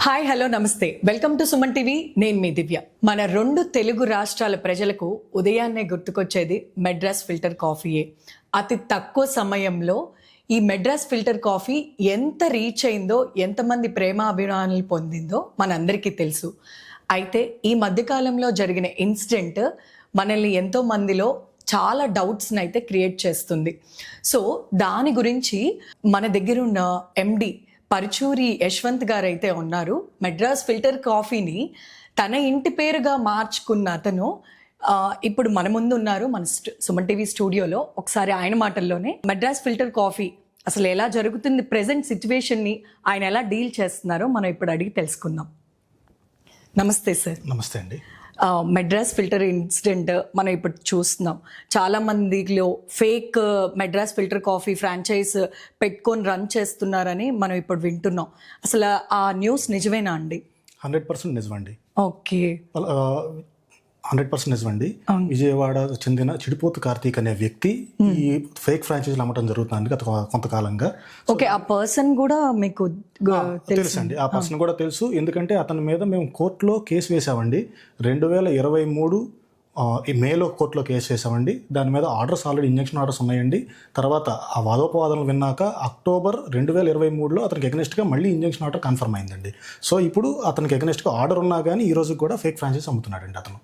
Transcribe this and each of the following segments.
Hi hello నమస్తే welcome to Suman TV. నేను మీ దివ్య. మన రెండు తెలుగు రాష్ట్రాల ప్రజలకు ఉదయాన్నే గుర్తుకొచ్చేది మెడ్రాస్ ఫిల్టర్ కాఫీయే. అతి తక్కువ సమయంలో ఈ మెడ్రాస్ ఫిల్టర్ కాఫీ ఎంత రీచ్ అయిందో, ఎంతమంది ప్రేమ అభిమానులు పొందిందో మనందరికీ తెలుసు. అయితే ఈ మధ్యకాలంలో జరిగిన ఇన్సిడెంట్ మనల్ని ఎంతో మందిలో చాలా డౌట్స్ని అయితే క్రియేట్ చేస్తుంది. సో దాని గురించి మన దగ్గరున్న ఎండి పరుచూరి యశ్వంత్ గారు అయితే ఉన్నారు. మెడ్రాస్ ఫిల్టర్ కాఫీని తన ఇంటి పేరుగా మార్చుకున్న అతను ఇప్పుడు మన ముందు ఉన్నారు, మన సుమన్ టీవీ స్టూడియోలో. ఒకసారి ఆయన మాటల్లోనే మెడ్రాస్ ఫిల్టర్ కాఫీ అసలు ఎలా జరుగుతుంది, ప్రెసెంట్ సిచ్యువేషన్ని ఆయన ఎలా డీల్ చేస్తున్నారో మనం ఇప్పుడు అడిగి తెలుసుకుందాం. నమస్తే సార్. నమస్తే అండి. మెడ్రాస్ ఫిల్టర్ ఇన్సిడెంట్ మనం ఇప్పుడు చూస్తున్నాం. చాలా మందిలో fake Madras filter coffee franchise పెట్టుకొని రన్ చేస్తున్నారని మనం ఇప్పుడు వింటున్నాం. అసలు ఆ న్యూస్ నిజమేనా అండి? 100% నిజమండి. ఓకే, 100% నిజమండి. విజయవాడ చెందిన చిడిపోతు కార్తీక్ అనే వ్యక్తి ఈ ఫేక్ ఫ్రాంచైజీలు అమ్మటం జరుగుతుందండి గత కొంతకాలంగా. ఓకే, ఆ పర్సన్ కూడా మీకు తెలుసండి. ఆ పర్సన్ కూడా తెలుసు, ఎందుకంటే అతని మీద మేము కోర్టులో కేసు వేసామండి. 2023 మేలో కోర్టులో కేసు వేసామండి. దాని మీద ఆర్డర్స్ ఆల్రెడీ ఇంజక్షన్ ఆర్డర్స్ ఉన్నాయండి. తర్వాత ఆ వాదోపవాదనలు విన్నాక అక్టోబర్ 2023లో అతనికి ఎగనెస్ట్గా మళ్ళీ ఇంజక్షన్ ఆర్డర్ కన్ఫర్మ్ అయిందండి. సో ఇప్పుడు అతనికి ఎగనెస్ట్గా ఆర్డర్ ఉన్నా కానీ ఈ రోజు కూడా ఫేక్ ఫ్రాంచైజ్ అమ్ముతున్నాడండి అతను.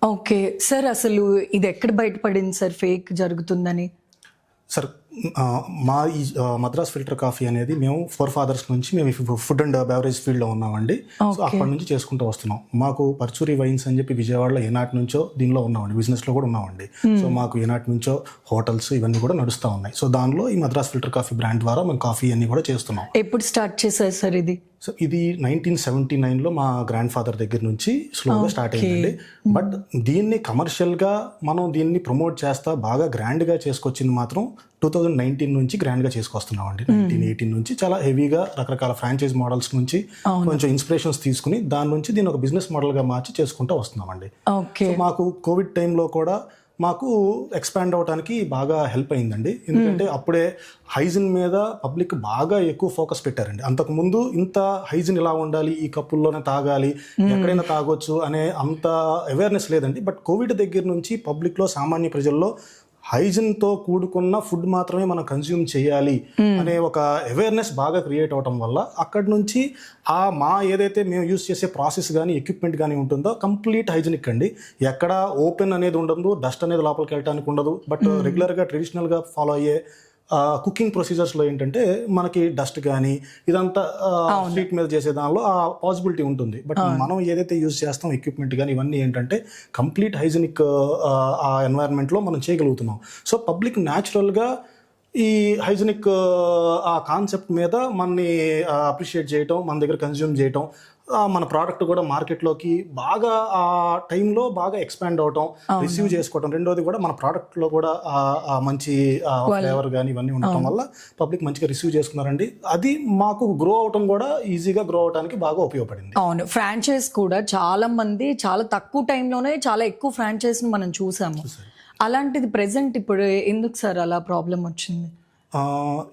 ఓకే సార్, అసలు ఇది ఎక్కడ బయటపడింది సార్ ఫేక్ జరుగుతుందని? సార్, మా ఈ మద్రాస్ ఫిల్టర్ కాఫీ అనేది మేము 4 fathers నుంచి మేము ఫుడ్ అండ్ బెవరేజ్ ఫీల్డ్లో ఉన్నామండి. సో అప్పటి నుంచి చేసుకుంటూ వస్తున్నాం. మాకు పర్చూరి వైన్స్ అని చెప్పి విజయవాడలో ఏనాటి నుంచో దీనిలో ఉన్నామండి, బిజినెస్లో కూడా ఉన్నామండి. సో మాకు ఏనాటి నుంచో హోటల్స్ ఇవన్నీ కూడా నడుస్తూ ఉన్నాయి. సో దానిలో ఈ మద్రాస్ ఫిల్టర్ కాఫీ బ్రాండ్ ద్వారా మేము కాఫీ అన్ని కూడా చేస్తున్నాం. ఎప్పుడు స్టార్ట్ చేశారు సార్ ఇది? సో ఇది 1979లో మా గ్రాండ్ ఫాదర్ దగ్గర నుంచి స్లోగా స్టార్ట్ అయిందండి. బట్ దీన్ని కమర్షియల్గా మనం దీన్ని ప్రమోట్ చేస్తా బాగా గ్రాండ్గా చేసుకొచ్చింది మాత్రం 2019 నుంచి గ్రాండ్గా చేసుకొస్తున్నాం అండి. 1918 నుంచి చాలా హెవీగా రకరకాల ఫ్రాంచైజ్ మోడల్స్ నుంచి కొంచెం ఇన్స్పిరేషన్స్ తీసుకుని దాని నుంచి దీన్ని ఒక బిజినెస్ మోడల్గా మార్చి చేసుకుంటూ వస్తున్నామండి. సో మాకు కోవిడ్ టైంలో కూడా మాకు ఎక్స్పాండ్ అవడానికి బాగా హెల్ప్ అయిందండి. ఎందుకంటే అప్పుడే హైజిన్ మీద పబ్లిక్ బాగా ఎక్కువ ఫోకస్ పెట్టారండి. అంతకుముందు ఇంత హైజిన్ ఇలా ఉండాలి, ఈ కప్పుల్లోనే తాగాలి, ఎక్కడైనా తాగొచ్చు అనే అంత అవేర్నెస్ లేదండి. బట్ కోవిడ్ దగ్గర నుంచి పబ్లిక్లో, సామాన్య ప్రజల్లో హైజిన్తో కూడుకున్న ఫుడ్ మాత్రమే మనం కన్జ్యూమ్ చేయాలి అనే ఒక అవేర్నెస్ బాగా క్రియేట్ అవటం వల్ల అక్కడి నుంచి మా ఏదైతే మేము యూజ్ చేసే ప్రాసెస్ కానీ ఎక్విప్మెంట్ కానీ ఉంటుందో కంప్లీట్ హైజినిక్ అండి. ఎక్కడ ఓపెన్ అనేది ఉండదు, డస్ట్ అనేది లోపలికి వెళ్ళడానికి ఉండదు. బట్ రెగ్యులర్గా ట్రెడిషనల్గా ఫాలో అయ్యే కుకింగ్ ప్రొసీజర్స్లో ఏంటంటే మనకి డస్ట్ కానీ ఇదంతా స్ట్రీట్ మీద చేసే దానిలో ఆ పాసిబిలిటీ ఉంటుంది. బట్ మనం ఏదైతే యూజ్ చేస్తాం ఎక్విప్మెంట్ కానీ ఇవన్నీ ఏంటంటే కంప్లీట్ హైజీనిక్ ఆ ఎన్వైరన్మెంట్లో మనం చేయగలుగుతున్నాం. సో పబ్లిక్ న్యాచురల్గా ఈ హైజీనిక్ ఆ కాన్సెప్ట్ మీద మనని అప్రిషియేట్ చేయటం, మన దగ్గర కన్జ్యూమ్ చేయటం, మన ప్రోడక్ట్ కూడా మార్కెట్లోకి బాగా ఆ టైంలో బాగా ఎక్స్పాండ్ అవటం, రిసీవ్ చేసుకోవటం. రెండోది కూడా మన ప్రోడక్ట్లో కూడా మంచి ఫ్లేవర్ కానీ ఇవన్నీ ఉండటం వల్ల పబ్లిక్ మంచిగా రిసీవ్ చేసుకున్నారండి. అది మాకు గ్రో అవటం కూడా ఈజీగా గ్రో అవడానికి బాగా ఉపయోగపడింది. అవును, ఫ్రాంచైజ్ కూడా చాలా మంది చాలా తక్కువ టైంలోనే చాలా ఎక్కువ ఫ్రాంచైజ్ మనం చూసాము. అలాంటిది ప్రెసెంట్ ఇప్పుడు ఎందుకు సార్ అలా ప్రాబ్లం వచ్చింది?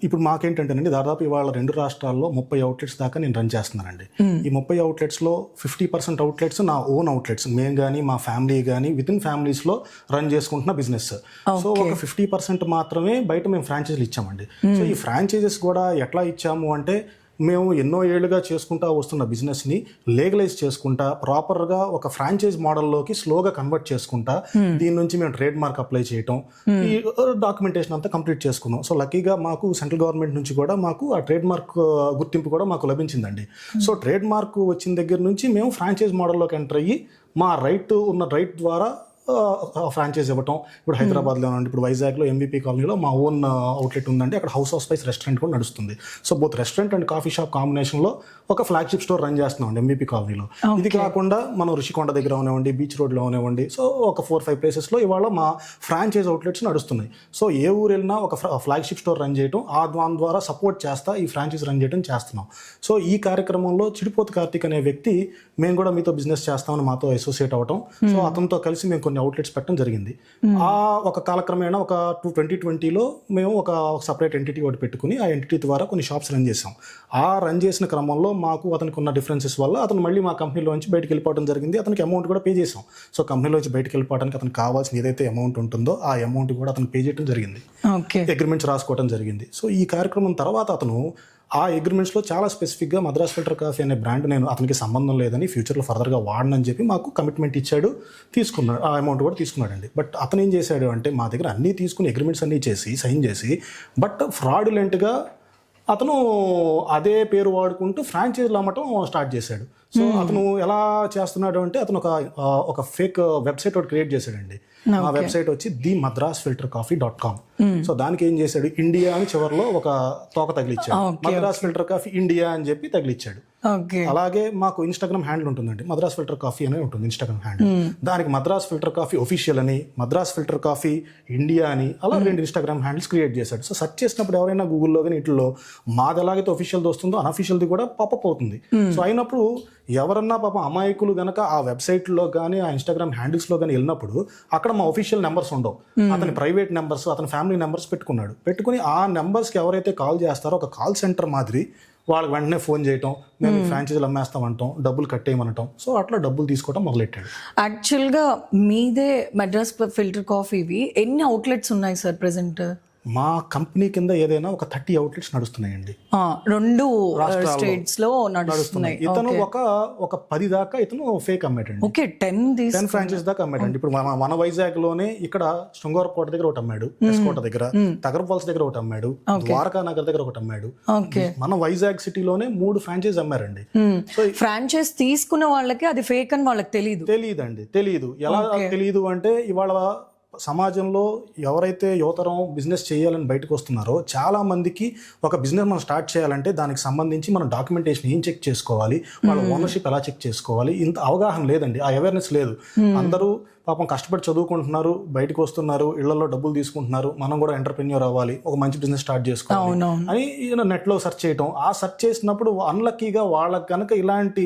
ఇప్పుడు మాకేంటంటేనండి, దాదాపు ఇవాళ 2 రాష్ట్రాల్లో 30 outlets దాకా నేను రన్ చేస్తున్నానండి. ఈ 30 outletsలో 50% అవుట్లెట్స్ నా ఓన్ అవుట్లెట్స్, మేము కానీ మా ఫ్యామిలీ కానీ విత్ ఇన్ ఫ్యామిలీస్లో రన్ చేసుకుంటున్న బిజినెస్. సో ఒక 50% మాత్రమే బయట మేము ఫ్రాంచైజీలు ఇచ్చామండి. సో ఈ ఫ్రాంచైజెస్ కూడా ఎట్లా ఇచ్చాము అంటే, మేము ఎన్నో ఏళ్ళుగా చేసుకుంటా వస్తున్న బిజినెస్ని లీగలైజ్ చేసుకుంటా ప్రాపర్గా ఒక ఫ్రాంచైజ్ మోడల్లోకి స్లోగా కన్వర్ట్ చేసుకుంటా దీని నుంచి మేము ట్రేడ్ మార్క్ అప్లై చేయటం, ఈ డాక్యుమెంటేషన్ అంతా కంప్లీట్ చేసుకున్నాం. సో లక్కీగా మాకు సెంట్రల్ గవర్నమెంట్ నుంచి కూడా మాకు ఆ ట్రేడ్ మార్క్ గుర్తింపు కూడా మాకు లభించిందండి. సో ట్రేడ్ మార్క్ వచ్చిన దగ్గర నుంచి మేము ఫ్రాంచైజ్ మోడల్లోకి ఎంటర్ అయ్యి మా రైట్ ద్వారా ఫ్రాంచైజ్ ఇవ్వటం. ఇప్పుడు హైదరాబాద్లో ఉండి, ఇప్పుడు వైజాగ్లో ఎంవిపి కాలనీలో మా ఓన్ అవుట్లెట్ ఉందండి. అక్కడ హౌస్ ఆఫ్ స్పైస్ రెస్టారెంట్ కూడా నడుస్తుంది. So both restaurant and coffee shop కాంబినేషన్లో ఒక ఫ్లాగ్షిప్ స్టోర్ రన్ చేస్తున్నాం అండి ఎంవిపి కాలనీలో. ఇది కాకుండా మనం రుషికొండ దగ్గర ఉనివ్వండి, బీచ్ రోడ్లో ఉనివ్వండి, సో ఒక 4-5 ప్లేసెస్లో ఇవాళ మా ఫ్రాంచైజ్ అవుట్లెట్స్ నడుస్తున్నాయి. సో ఏ ఊరు వెళ్ళినా ఒక ఫ్లాగ్షిప్ స్టోర్ రన్ చేయటం, దాని ద్వారా సపోర్ట్ చేస్తా ఈ ఫ్రాంచైజ్ రన్ చేయడం చేస్తున్నాం. సో ఈ కార్యక్రమంలో చిడిపోతు కార్తీక్ అనే వ్యక్తి మేము కూడా మీతో బిజినెస్ చేస్తామని మాతో అసోసియేట్ అవటం, సో అతనితో కలిసి మేము కొన్ని అవుట్లెట్స్ పెట్టడం జరిగింది. ఆ ఒక కాలక్రమేణా ఒక 2020లో మేము ఒక సపరేట్ ఎంటిటీ ఒకటి పెట్టుకుని ఆ ఎంటిటీ ద్వారా కొన్ని షాప్స్ రన్ చేసాం. ఆ రన్ చేసిన క్రమంలో మాకు అతనికి ఉన్న డిఫరెన్సెస్ వల్ల అతను మళ్ళీ మా కంపెనీలోంచి బయటకు వెళ్ళిపోవడం జరిగింది. అతనికి అమౌంట్ కూడా పే చేసాం. సో కంపెనీలోంచి బయటకు వెళ్ళిపోవడానికి అతనికి కావాల్సిన ఏదైతే అమౌంట్ ఉంటుందో ఆ అమౌంట్ కూడా అతను పే చేయడం జరిగింది. అగ్రిమెంట్స్ రాసుకోవడం జరిగింది. సో ఈ కార్యక్రమం తర్వాత అతను ఆ అగ్రిమెంట్స్లో చాలా స్పెసిఫిక్గా మద్రాస్ ఫిల్టర్ కాఫీ అనే బ్రాండ్ నేను అతనికి సంబంధం లేదని, ఫ్యూచర్లో ఫర్దర్గా వాడనని చెప్పి మాకు కమిట్మెంట్ ఇచ్చాడు. తీసుకున్నాడు, ఆ అమౌంట్ కూడా తీసుకున్నాడండి. బట్ అతను ఏం చేశాడు అంటే మా దగ్గర అన్నీ తీసుకుని అగ్రిమెంట్స్ అన్నీ చేసి సైన్ చేసి బట్ ఫ్రాడులెంట్గా అతను అదే పేరు వాడుకుంటూ ఫ్రాంచైజీలు అమ్మటం స్టార్ట్ చేశాడు. సో అతను ఎలా చేస్తున్నాడు అంటే అతను ఒక ఫేక్ వెబ్సైట్ ఒకటి క్రియేట్ చేశాడండి. ఆ వెబ్సైట్ వచ్చి theMadrasFilterCoffee.com. సో దానికి ఏం చేశాడు, ఇండియా అని చివరిలో ఒక తోక తగిలిచ్చాడు. మద్రాస్ ఫిల్టర్ కాఫీ ఇండియా అని చెప్పి తగిలిచ్చాడు. అలాగే మాకు ఇన్స్టాగ్రామ్ హ్యాండిల్ ఉంటుందండి, మద్రాస్ ఫిల్టర్ కాఫీ అనే ఉంటుంది ఇన్స్టాగ్రామ్ హ్యాండిల్. దానికి మద్రాస్ ఫిల్టర్ కాఫీ ఒఫీషియల్ అని, మద్రాస్ ఫిల్టర్ కాఫీ ఇండియా అని అలా 2 ఇన్స్టాగ్రామ్ హ్యాండిల్స్ క్రియేట్ చేశాడు. సో సెర్చ్ చేసినప్పుడు ఎవరైనా గూగుల్లో కానీ ఇట్లో మాది ఎలాగైతే ఒఫీషియల్ది వస్తుందో అన్అఫీషియల్ది కూడా పాపప్ అవుతుంది. సో అయినప్పుడు ఎవరన్నా పాపం అమాయకులు గనక ఆ వెబ్సైట్లో కానీ ఆ ఇన్స్టాగ్రామ్ హ్యాండిల్స్లో కానీ వెళ్ళినప్పుడు అక్కడ మా ఒఫీషియల్ నెంబర్స్ ఉండవు, అతని ప్రైవేట్ నెంబర్స్, అతని ఫ్యామిలీ నెంబర్స్ పెట్టుకుని ఆ నెంబర్స్కి ఎవరైతే కాల్ చేస్తారో ఒక కాల్ సెంటర్ మాదిరి వాళ్ళకి వెంటనే ఫోన్ చేయటం, మేము ఫ్రాంచైజీలు అమ్మేస్తామంటాం, డబ్బులు కట్టేయమనటం. సో అట్లా డబ్బులు తీసుకోవడం మొదలెట్టాడు. యాక్చువల్గా మీదే మద్రాస్ ఫిల్టర్ కాఫీవి ఎన్ని అవుట్లెట్స్ ఉన్నాయి సార్ ప్రెసెంట్? మా కంపెనీ కింద ఏదైనా ఒక 30 అవుట్లెట్స్ నడుస్తున్నాయండి. 2 స్టేట్స్ లో నడుస్తున్నాయి. ఇతను ఒక 10 దాకా ఇతను ఫేక్ అమ్మాడండి. ఓకే, 10 ఫ్రాంచైజ్ దాకా అమ్మాడండి. ఇప్పుడు మన వైజాగ్ లోనే ఇక్కడ శృంగారకోట దగ్గర ఒకటి అమ్మాడు, ఎస్కోట దగ్గర, తగరపాల్స్ దగ్గర ఒకటి అమ్మాడు, ద్వారకా నగర్ దగ్గర ఒకటి అమ్మాడు. మన వైజాగ్ సిటీలోనే 3 ఫ్రాంచైజ్ అమ్మారండి. సో ఫ్రాంచైజ్ తీసుకున్న వాళ్ళకి అది ఫేక్ అని వాళ్ళకి తెలియదు. ఎలా తెలియదు అంటే ఇవాళ సమాజంలో ఎవరైతే యువతరం బిజినెస్ చేయాలని బయటకు వస్తున్నారో చాలా మందికి ఒక బిజినెస్ మనం స్టార్ట్ చేయాలంటే దానికి సంబంధించి మనం డాక్యుమెంటేషన్ ఏం చెక్ చేసుకోవాలి, వాళ్ళ ఓనర్షిప్ ఎలా చెక్ చేసుకోవాలి, ఇంత అవగాహన లేదండి, ఆ అవేర్నెస్ లేదు. అందరూ పాపం కష్టపడి చదువుకుంటున్నారు, బయటకు వస్తున్నారు, ఇళ్లలో డబ్బులు తీసుకుంటున్నారు, మనం కూడా ఎంటర్ప్రెన్యూర్ అవ్వాలి, ఒక మంచి బిజినెస్ స్టార్ట్ చేసుకోవాలి అని నెట్లో సెర్చ్ చేయటం. ఆ సెర్చ్ చేసినప్పుడు అన్లక్కీగా వాళ్ళకి కనుక ఇలాంటి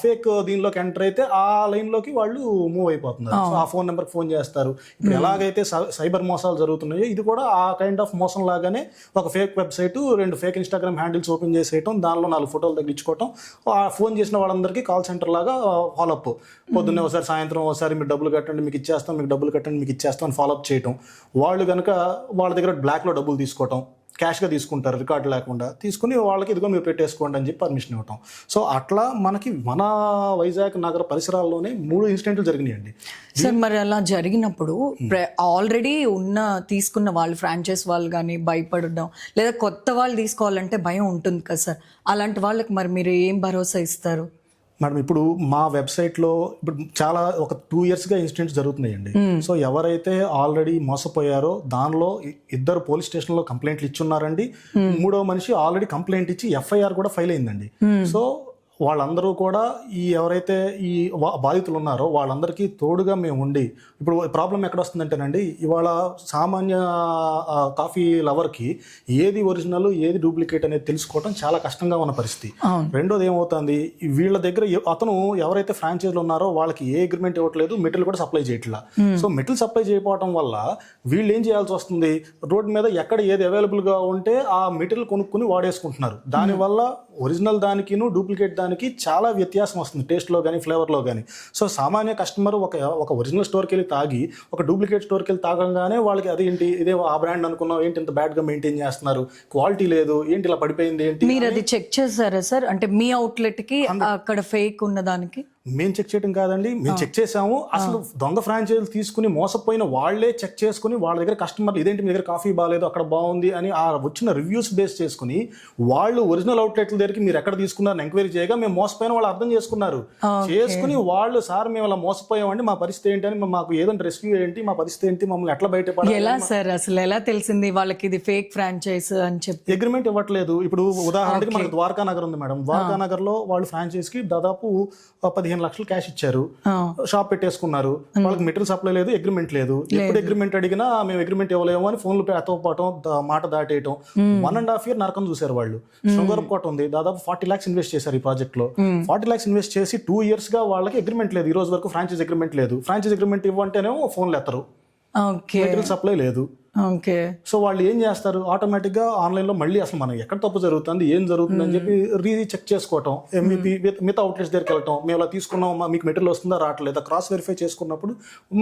ఫేక్ దీనిలోకి ఎంటర్ అయితే ఆ లైన్లోకి వాళ్ళు మూవ్ అయిపోతున్నారు. సో ఆ ఫోన్ నెంబర్కి ఫోన్ చేస్తారు. ఇప్పుడు ఎలాగైతే సైబర్ మోసాలు జరుగుతున్నాయో ఇది కూడా ఆ కైండ్ ఆఫ్ మోసం లాగానే ఒక fake website, 2 fake Instagram handles open చేసేయటం, దానిలో 4 ఫోటోలు తగ్గించుకోవటం, ఫోన్ చేసిన వాళ్ళందరికీ కాల్ సెంటర్ లాగా ఫాలోఅప్, పొద్దున్నే ఒకసారి సాయంత్రం ఒకసారి మీరు డబ్బులు కట్టండి మీకు ఇచ్చేస్తాం, మీకు డబ్బులు కట్టండి మీకు ఇచ్చేస్తాం అని ఫాలోఅప్ చేయటం. వాళ్ళు కనుక వాళ్ళ దగ్గర బ్లాక్లో డబ్బులు తీసుకోవటం, క్యాష్గా తీసుకుంటారు రికార్డు లేకుండా, తీసుకుని వాళ్ళకి ఇదిగో మీరు పెట్టేసుకోండి అని చెప్పి పర్మిషన్ ఇవ్వటం. సో అట్లా మన వైజాగ్ నగర పరిసరాల్లోనే 3 ఇన్సిడెంట్లు జరిగినాయండి. సార్ మరి అలా జరిగినప్పుడు ఆల్రెడీ తీసుకున్న వాళ్ళు ఫ్రాంచైజ్ వాళ్ళు కానీ భయపడడం, లేదా కొత్త వాళ్ళు తీసుకోవాలంటే భయం ఉంటుంది కదా సార్, అలాంటి వాళ్ళకి మరి మీరు ఏం భరోసా ఇస్తారు? మేడం ఇప్పుడు మా వెబ్సైట్లో ఇప్పుడు చాలా ఒక 2 yearsగా ఇన్సిడెంట్స్ జరుగుతున్నాయండి. సో ఎవరైతే ఆల్రెడీ మోసపోయారో దానిలో 2 పోలీస్ స్టేషన్లో కంప్లైంట్లు ఇచ్చున్నారండి. 3వ మనిషి ఆల్రెడీ కంప్లైంట్ ఇచ్చి ఎఫ్ఐఆర్ కూడా ఫైల్ అయిందండి. సో వాళ్ళందరూ కూడా ఎవరైతే ఈ బాధితులు ఉన్నారో వాళ్ళందరికీ తోడుగా మేము ఉండి, ఇప్పుడు ప్రాబ్లం ఎక్కడ వస్తుందంటేనండి, ఇవాళ సామాన్య కాఫీ లవర్కి ఏది ఒరిజినల్ ఏది డూప్లికేట్ అనేది తెలుసుకోవడం చాలా కష్టంగా ఉన్న పరిస్థితి. రెండోది ఏమవుతుంది, వీళ్ళ దగ్గర అతను ఎవరైతే ఫ్రాంచైజీలు ఉన్నారో వాళ్ళకి ఏ అగ్రిమెంట్ ఇవ్వట్లేదు, మెటీరియల్ కూడా సప్లై చేయట్లా. సో మెటీరియల్ సప్లై చేయకపోవడం వల్ల వీళ్ళు ఏం చేయాల్సి వస్తుంది, రోడ్డు మీద ఎక్కడ ఏది అవైలబుల్గా ఉంటే ఆ మెటీరియల్ కొనుక్కుని వాడేసుకుంటున్నారు. దానివల్ల ఒరిజినల్ దానికిను డూప్లికేట్ దానికి చాలా వ్యత్యాసం వస్తుంది టేస్ట్లో కానీ ఫ్లేవర్లో కానీ. సో సామాన్య కస్టమర్ ఒక ఒరిజినల్ స్టోర్కి వెళ్ళి తాగి ఒక డూప్లికేట్ స్టోర్కి వెళ్ళి తాగంగానే వాళ్ళకి అదేంటి ఇదే ఆ బ్రాండ్ అనుకున్నాం, ఏంటి ఇంత బ్యాడ్గా మెయింటైన్ చేస్తున్నారు, క్వాలిటీ లేదు, ఏంటి ఇలా పడిపోయింది ఏంటి. మీరు అది చెక్ చేశారా సార్? అంటే మీ అవుట్లెట్కి అక్కడ ఫేక్ ఉన్న దానికి మేము చెక్ చేయడం కాదండి, మేము చెక్ చేసాము. అసలు దొంగ ఫ్రాంచైజీలు తీసుకుని మోసపోయిన వాళ్లే చెక్ చేసుకుని వాళ్ళ దగ్గర కస్టమర్లు ఇదేంటి మీ దగ్గర కాఫీ బాగాలేదు అక్కడ బాగుంది అని ఆ వచ్చిన రివ్యూస్ బేస్ చేసుకుని వాళ్ళు ఒరిజినల్ అవుట్లెట్ల దగ్గరికి మీరు ఎక్కడ తీసుకున్నారని ఎంక్వైరీ చేయగా మేము మోసపోయిన వాళ్ళు అర్థం చేసుకున్నారు. చేసుకుని వాళ్ళు సార్ మేము అలా మోసపోయామండి, మా పరిస్థితి ఏంటి అని, మాకు ఏదంటే రెస్క్యూ ఏంటి, మా పరిస్థితి ఏంటి, మమ్మల్ని ఎట్లా బయటపడాలి. ఎలా సార్ అసలు ఎలా తెలిసింది వాళ్ళకి ఇది ఫేక్ ఫ్రాంచైజ్ అని చెప్పి? అగ్రిమెంట్ ఇవ్వట్లేదు. ఇప్పుడు ఉదాహరణకి మనకి ద్వారకా నగర్ ఉంది మేడం, ద్వారకా నగర్ లో వాళ్ళు ఫ్రాంచైజ్ కి దాదాపు 15 15 లక్షలు క్యాష్ ఇచ్చారు, షాప్ పెట్టేసుకున్నారు, వాళ్ళకి మెటీరియల్ సప్లై లేదు, అగ్రిమెంట్ లేదు. ఎప్పుడు అగ్రిమెంట్ అడిగినా మేము అగ్రిమెంట్ ఇవ్వలేము అని ఫోన్లు ఎత్తకపోవటం, మాట దాటేయటం. 1.5 year నరకం చూశారు వాళ్ళు. శృంగారపుకోట ఉంది, దాదాపు 40 lakhs ఇన్వెస్ట్ చేశారు ఈ ప్రాజెక్ట్ లో. 40 lakhs ఇన్వెస్ట్ చేసి 2 years గా వాళ్ళకి అగ్రిమెంట్ లేదు. ఈ రోజు వరకు ఫ్రాంచైజ్ అగ్రిమెంట్ లేదు. ఫ్రాంచైజ్ అగ్రిమెంట్ ఇవ్వంటేనేమో ఫోన్లు ఎత్తరు, మెటీరియల్ సప్లై లేదు. సో వాళ్ళు ఏం చేస్తారు, ఆటోమేటిక్ గా ఆన్లైన్ లో మళ్ళీ అసలు మనం ఎక్కడ తప్పు జరుగుతుంది, ఏం జరుగుతుంది అని చెప్పి చెక్ చేసుకోవటం, ఎంవిపి మిగతా అవుట్లెట్స్ దగ్గరికి వెళ్ళటం, మేము ఇలా తీసుకున్నాం, మీకు మెటీరియల్ వస్తుందా రావట్లేదా క్రాస్ వెరిఫై చేసుకున్నప్పుడు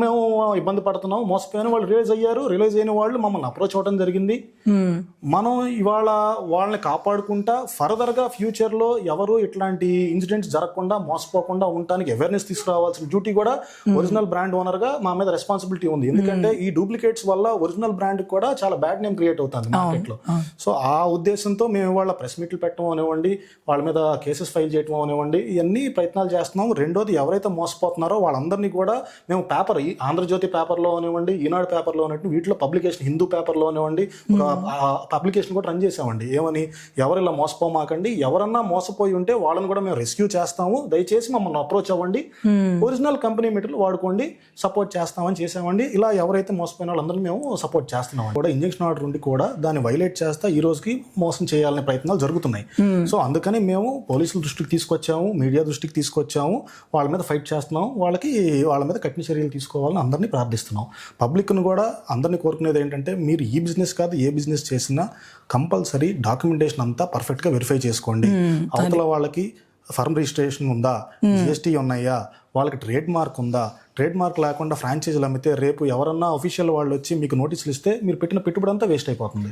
మేము ఇబ్బంది పడుతున్నాం, మోసపోయాను వాళ్ళు రియలైజ్ అయిన వాళ్ళు మమ్మల్ని అప్రోచ్ అవ్వడం జరిగింది. మనం ఇవాళ వాళ్ళని కాపాడుకుంటా ఫర్దర్ గా ఫ్యూచర్ లో ఎవరు ఇట్లాంటి ఇన్సిడెంట్స్ జరగకుండా మోసపోకుండా ఉండడానికి అవేర్నెస్ తీసుకురావాల్సిన డ్యూటీ కూడా ఒరిజినల్ బ్రాండ్ ఓనర్ గా మా మీద రెస్పాన్సిబిలిటీ ఉంది. ఎందుకంటే ఈ డూప్లికేట్స్ వల్ల ఒరిజినల్ బ్రాండ్ కూడా చాలా బ్యాడ్ నేమ్ క్రియేట్ అవుతుంది మార్కెట్ లో. సో ఆ ఉద్దేశంతో మేము ఇవాళ ప్రెస్ మీట్లు పెట్టడం అనివ్వండి, వాళ్ళ మీద కేసెస్ ఫైల్ చేయడం అనివ్వండి, ఇవన్నీ ప్రయత్నాలు చేస్తున్నాం. రెండోది, ఎవరైతే మోసపోతున్నారో వాళ్ళందరినీ కూడా మేము పేపర్, ఆంధ్రజ్యోతి పేపర్లో అనివ్వండి, ఈనాడు పేపర్లో అన్నట్టు వీటిలో పబ్లికేషన్, హిందూ పేపర్లో అనివ్వండి, ఒక పబ్లికేషన్ కూడా రన్ చేసామండి. ఏమని, ఎవరు ఇలా మోసపోమాకండి, ఎవరన్నా మోసపోయి ఉంటే వాళ్ళని కూడా మేము రెస్క్యూ చేస్తాము, దయచేసి మమ్మల్ని అప్రోచ్ అవ్వండి, ఒరిజినల్ కంపెనీ మెటీరియల్ వాడుకోండి, సపోర్ట్ చేస్తామని చేసామండి. ఇలా ఎవరైతే మోసపోయిన వాళ్ళందరినీ మేము సపోర్ట్ చేస్తున్నాం. కూడా ఇంజక్షన్ ఆర్డర్ ఉండి కూడా దాన్ని వైలేట్ చేస్తా ఈ రోజుకి మోసం చేయాలనే ప్రయత్నాలు జరుగుతున్నాయి. సో అందుకని మేము పోలీసుల దృష్టికి తీసుకొచ్చాము, మీడియా దృష్టికి తీసుకొచ్చాము, వాళ్ళ మీద ఫైట్ చేస్తున్నాం, వాళ్ళ మీద కఠిన చర్యలు తీసుకోవాలని అందరినీ ప్రార్థిస్తున్నాం. పబ్లిక్ను కూడా అందరినీ కోరుకునేది ఏంటంటే, మీరు ఈ బిజినెస్ కాదు ఏ బిజినెస్ చేసినా కంపల్సరీ డాక్యుమెంటేషన్ అంతా పర్ఫెక్ట్గా వెరిఫై చేసుకోండి. అవతల వాళ్ళకి ఫర్మ్ రిజిస్ట్రేషన్ ఉందా, జిఎస్టీ ఉన్నాయా, వాళ్ళకి ట్రేడ్ మార్క్ ఉందా, ట్రేడ్ మార్క్ లేకుండా ఫ్రాంచైజీలు అమ్మితే రేపు ఎవరన్నా అఫీషియల్ వాళ్ళు వచ్చి మీకు నోటీసులు ఇస్తే మీరు పెట్టిన పెట్టుబడి అంతా వేస్ట్ అయిపోతుంది.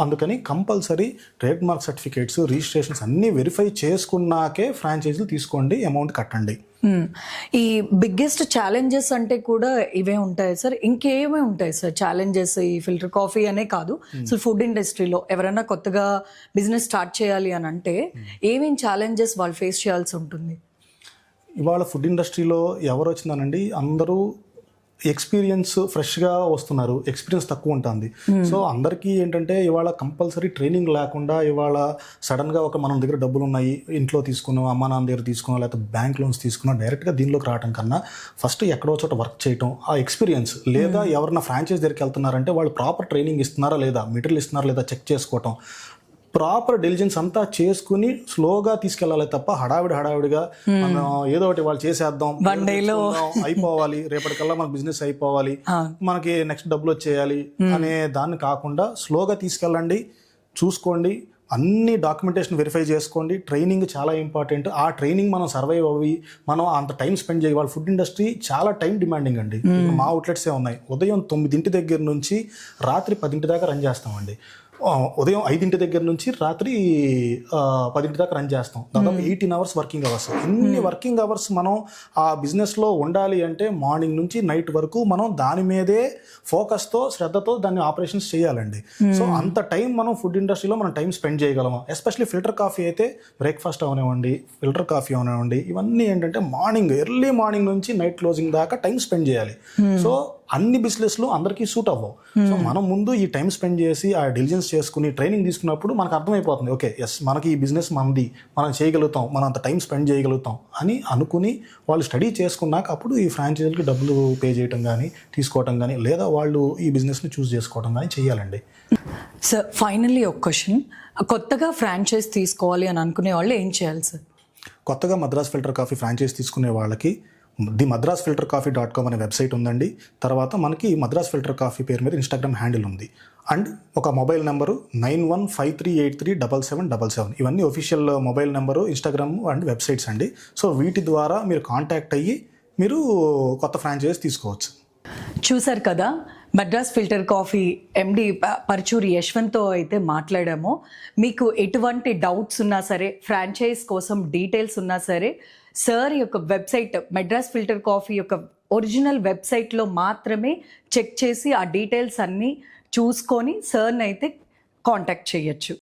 అందుకని compulsory trade mark certificates, registrations అన్నీ వెరిఫై చేసుకున్నాకే ఫ్రాంచైజీలు తీసుకోండి, అమౌంట్ కట్టండి. ఈ బిగ్గెస్ట్ ఛాలెంజెస్ అంటే కూడా ఇవే ఉంటాయి సార్? ఇంకేమీ ఉంటాయి సార్ ఛాలెంజెస్? ఈ ఫిల్టర్ కాఫీ అనే కాదు, అసలు ఫుడ్ ఇండస్ట్రీలో ఎవరైనా కొత్తగా బిజినెస్ స్టార్ట్ చేయాలి అని అంటే ఏమేం ఛాలెంజెస్ వాళ్ళు ఫేస్ చేయాల్సి ఉంటుంది? ఇవాళ ఫుడ్ ఇండస్ట్రీలో ఎవరు వచ్చిందనండి, అందరూ ఎక్స్పీరియన్స్ ఫ్రెష్గా వస్తున్నారు, ఎక్స్పీరియన్స్ తక్కువ ఉంటుంది. సో అందరికీ ఏంటంటే ఇవాళ కంపల్సరీ ట్రైనింగ్ లేకుండా ఇవాళ సడన్గా మన దగ్గర డబ్బులు ఉన్నాయి, ఇంట్లో తీసుకున్నాం, అమ్మా నాన్న దగ్గర తీసుకున్నాం, లేకపోతే బ్యాంక్ లోన్స్ తీసుకున్నాం, డైరెక్ట్గా దీనిలోకి రావడం కన్నా ఫస్ట్ ఎక్కడో చోట వర్క్ చేయటం, ఆ ఎక్స్పీరియన్స్, లేదా ఎవరైనా ఫ్రాంచైజ్ దగ్గరికి వెళ్తున్నారంటే వాళ్ళు ప్రాపర్ ట్రైనింగ్ ఇస్తున్నారా లేదా, మెటీరియల్ ఇస్తున్నారా లేదా చెక్ చేసుకోవటం, ప్రాపర్ డెలిజెన్స్ అంతా చేసుకుని స్లోగా తీసుకెళ్లాలి తప్ప హడావిడిగా మనం ఏదో ఒకటి వాళ్ళు చేసేద్దాం, అయిపోవాలి, రేపటికల్లా మన బిజినెస్ అయిపోవాలి, మనకి నెక్స్ట్ డబ్బులు వచ్చేయాలి అనే దాన్ని కాకుండా స్లోగా తీసుకెళ్ళండి, చూసుకోండి, అన్ని డాక్యుమెంటేషన్ వెరిఫై చేసుకోండి. ట్రైనింగ్ చాలా ఇంపార్టెంట్. ఆ ట్రైనింగ్ మనం సర్వైవ్ అవ్వి మనం అంత టైం స్పెండ్ చేయాలి. వాళ్ళ ఫుడ్ ఇండస్ట్రీ చాలా టైం డిమాండింగ్ అండి. మా అవుట్లెట్సే ఉన్నాయి, ఉదయం 9 దగ్గర నుంచి రాత్రి 10 దాకా రన్ చేస్తామండి. ఉదయం 5 దగ్గర నుంచి రాత్రి 10 దాకా రన్ చేస్తాం. దాదాపు 18 hours వర్కింగ్ అవర్స్. ఇన్ని వర్కింగ్ అవర్స్ మనం ఆ బిజినెస్లో ఉండాలి అంటే మార్నింగ్ నుంచి నైట్ వరకు మనం దాని మీదే ఫోకస్తో, శ్రద్ధతో దాన్ని ఆపరేషన్స్ చేయాలండి. సో అంత టైం మనం ఫుడ్ ఇండస్ట్రీలో మనం టైం స్పెండ్ చేయగలము. ఎస్పెషల్లీ ఫిల్టర్ కాఫీ అయితే బ్రేక్ఫాస్ట్ అవనివ్వండి, ఫిల్టర్ కాఫీ అవనివ్వండి, ఇవన్నీ ఏంటంటే ఎర్లీ మార్నింగ్ నుంచి నైట్ క్లోజింగ్ దాకా టైం స్పెండ్ చేయాలి. సో అన్ని బిజినెస్లు అందరికీ సూట్ అవ్వవు. సో మనం ముందు ఈ టైం స్పెండ్ చేసి ఆ డెలిజెన్స్ చేసుకుని ట్రైనింగ్ తీసుకున్నప్పుడు మనకు అర్థమైపోతుంది, ఓకే ఎస్ మనకి ఈ బిజినెస్ మనది, మనం చేయగలుగుతాం, మనం అంత టైం స్పెండ్ చేయగలుగుతాం అని అనుకుని వాళ్ళు స్టడీ చేసుకున్నాక అప్పుడు ఈ ఫ్రాంచైజీలకి డబ్బులు పే చేయడం కానీ, తీసుకోవటం కానీ, లేదా వాళ్ళు ఈ బిజినెస్ని చూస్ చేసుకోవడం కానీ చేయాలండి. సార్ ఫైనల్లీ ఒక క్వశ్చన్, కొత్తగా ఫ్రాంచైజ్ తీసుకోవాలి అని అనుకునే వాళ్ళు ఏం చేయాలి సార్? కొత్తగా మద్రాస్ ఫిల్టర్ కాఫీ ఫ్రాంచైజ్ తీసుకునే వాళ్ళకి theMadrasFilterCoffee.com అనే వెబ్సైట్ ఉందండి. తర్వాత మనకి మద్రాస్ ఫిల్టర్ కాఫీ పేరు మీద ఇన్స్టాగ్రామ్ హ్యాండిల్ ఉంది. అండ్ ఒక మొబైల్ నెంబరు 9153837777. ఇవన్నీ official mobile number, Instagram and websites అండి. సో వీటి ద్వారా మీరు కాంటాక్ట్ అయ్యి మీరు కొత్త ఫ్రాంచైజ్ తీసుకోవచ్చు. చూసారు కదా, మద్రాస్ ఫిల్టర్ కాఫీ ఎండి పరచూరి యశ్వంత్తో అయితే మాట్లాడాము. మీకు ఎటువంటి డౌట్స్ ఉన్నా సరే, ఫ్రాంచైజ్ కోసం డీటెయిల్స్ ఉన్నా సరే, సార్ యొక్క వెబ్సైట్ మద్రాస్ ఫిల్టర్ కాఫీ యొక్క ఒరిజినల్ వెబ్సైట్లో మాత్రమే చెక్ చేసి ఆ డీటెయిల్స్ అన్నీ చూసుకొని సార్ని అయితే కాంటాక్ట్ చేయొచ్చు.